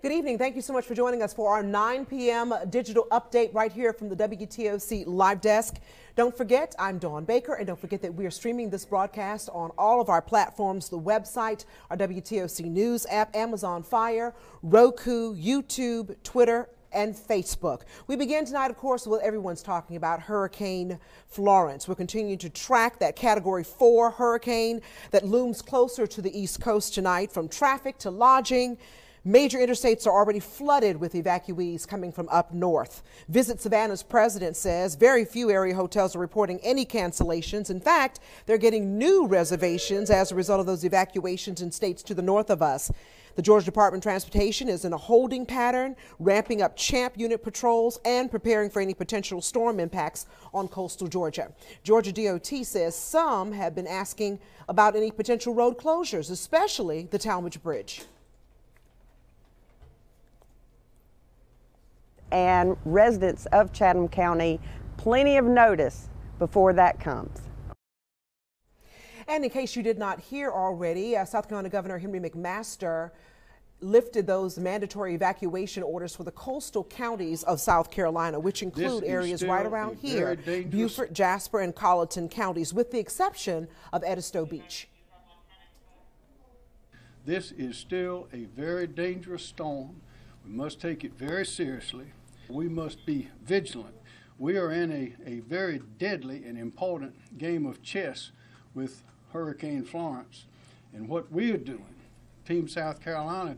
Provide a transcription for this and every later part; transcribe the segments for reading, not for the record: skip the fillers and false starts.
Good evening. Thank you so much for joining us for our 9 p.m. digital update right here from the WTOC Live Desk. Don't forget, I'm Dawn Baker, and don't forget that we are streaming this broadcast on all of our platforms, the website, our WTOC News app, Amazon Fire, Roku, YouTube, Twitter, and Facebook. We begin tonight, of course, with everyone's talking about Hurricane Florence. We're continuing to track that Category 4 hurricane that looms closer to the East Coast tonight. From traffic to lodging, major interstates are already flooded with evacuees coming from up north. Visit Savannah's president says very few area hotels are reporting any cancellations. In fact, they're getting new reservations as a result of those evacuations in states to the north of us. The Georgia Department of Transportation is in a holding pattern, ramping up CHAMP unit patrols and preparing for any potential storm impacts on coastal Georgia. Georgia DOT says some have been asking about any potential road closures, especially the Talmadge Bridge. And residents of Chatham County plenty of notice before that comes. And in case you did not hear already, South Carolina Governor Henry McMaster lifted those mandatory evacuation orders for the coastal counties of South Carolina, which include areas right around here, Beaufort, Jasper, and Colleton counties, with the exception of Edisto Beach. This is still a very dangerous storm. We must take it very seriously. We must be vigilant. We are in a very deadly and important game of chess with Hurricane Florence. And what we are doing, Team South Carolina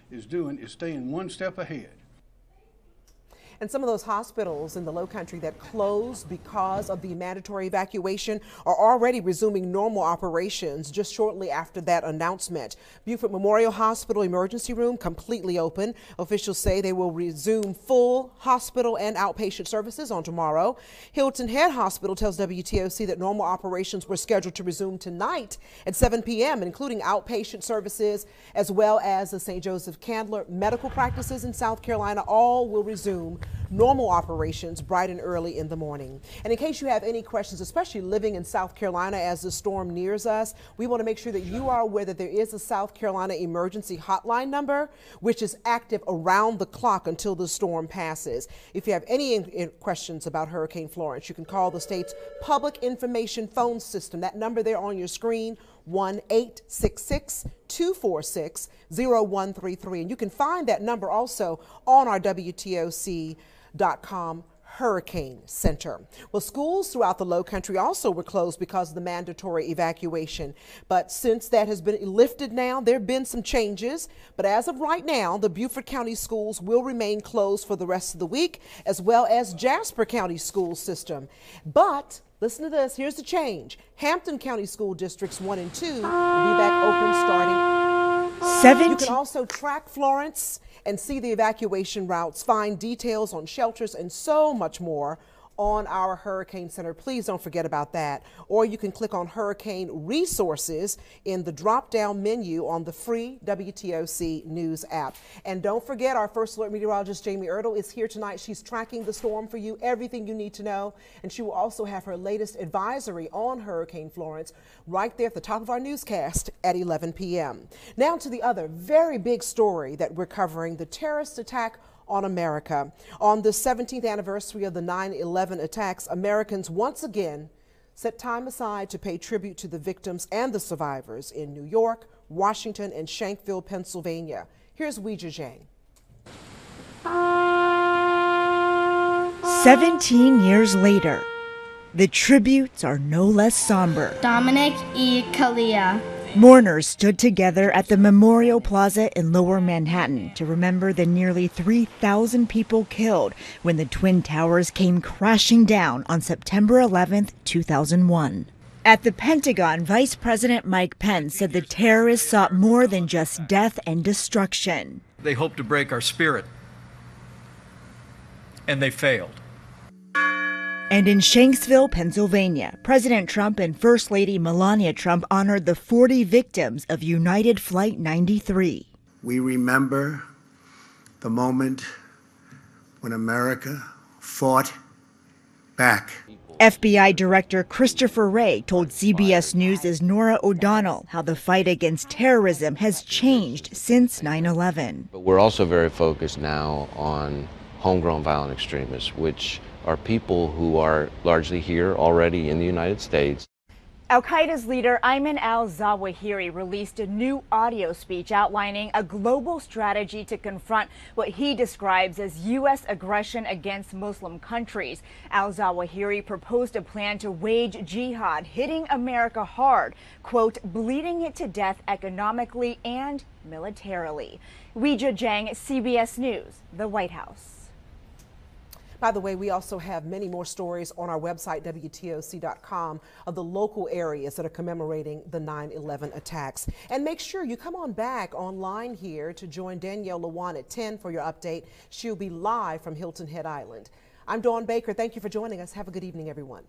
is staying one step ahead. And some of those hospitals in the Low Country that closed because of the mandatory evacuation are already resuming normal operations just shortly after that announcement. Beaufort Memorial Hospital emergency room completely open. Officials say they will resume full hospital and outpatient services on tomorrow. Hilton Head Hospital tells WTOC that normal operations were scheduled to resume tonight at 7 p.m., including outpatient services, as well as the St. Joseph Candler medical practices in South Carolina. All will resume normal operations bright and early in the morning. And in case you have any questions, especially living in South Carolina as the storm nears us, we want to make sure that you are aware that there is a South Carolina emergency hotline number, which is active around the clock until the storm passes. If you have any questions about Hurricane Florence, you can call the state's public information phone system. That number there on your screen, 1-866-246-0133. And you can find that number also on our WTOC.com Hurricane Center. Well, schools throughout the Low Country also were closed because of the mandatory evacuation. But since that has been lifted now, there have been some changes. But as of right now, the Beaufort County schools will remain closed for the rest of the week, as well as Jasper County school system. But listen to this. Here's the change. Hampton County School Districts 1 and 2 will be back open starting. You can also track Florence and see the evacuation routes, find details on shelters and so much more on our Hurricane Center. Please don't forget about that. Or you can click on Hurricane Resources in the drop-down menu on the free WTOC News app. And don't forget, our First Alert meteorologist Jamie Ertl is here tonight. She's tracking the storm for you, everything you need to know. And she will also have her latest advisory on Hurricane Florence right there at the top of our newscast at 11 p.m. Now to the other very big story that we're covering, the terrorist attack on America. On the 17th anniversary of the 9/11 attacks, Americans once again set time aside to pay tribute to the victims and the survivors in New York, Washington, and Shanksville, Pennsylvania. Here's Weijia Zhang. 17 years later, the tributes are no less somber. Dominic E. Kalia. Mourners stood together at the Memorial Plaza in Lower Manhattan to remember the nearly 3,000 people killed when the Twin Towers came crashing down on September 11, 2001. At the Pentagon, Vice President Mike Pence said the terrorists sought more than just death and destruction. They hoped to break our spirit, and they failed. And in Shanksville, Pennsylvania, President Trump and First Lady Melania Trump honored the 40 victims of United Flight 93. We remember the moment when America fought back FBI Director Christopher Wray told CBS News' Norah O'Donnell how the fight against terrorism has changed since 9/11. But we're also very focused now on homegrown violent extremists, which are people who are largely here already in the United States. Al-Qaeda's leader Ayman al-Zawahiri released a new audio speech outlining a global strategy to confront what he describes as U.S. aggression against Muslim countries. Al-Zawahiri proposed a plan to wage jihad, hitting America hard, quote, bleeding it to death economically and militarily. Weijia Jiang, CBS News, the White House. By the way, we also have many more stories on our website, WTOC.com, of the local areas that are commemorating the 9/11 attacks. And make sure you come on back online here to join Danielle Lewan at 10 for your update. She'll be live from Hilton Head Island. I'm Dawn Baker. Thank you for joining us. Have a good evening, everyone.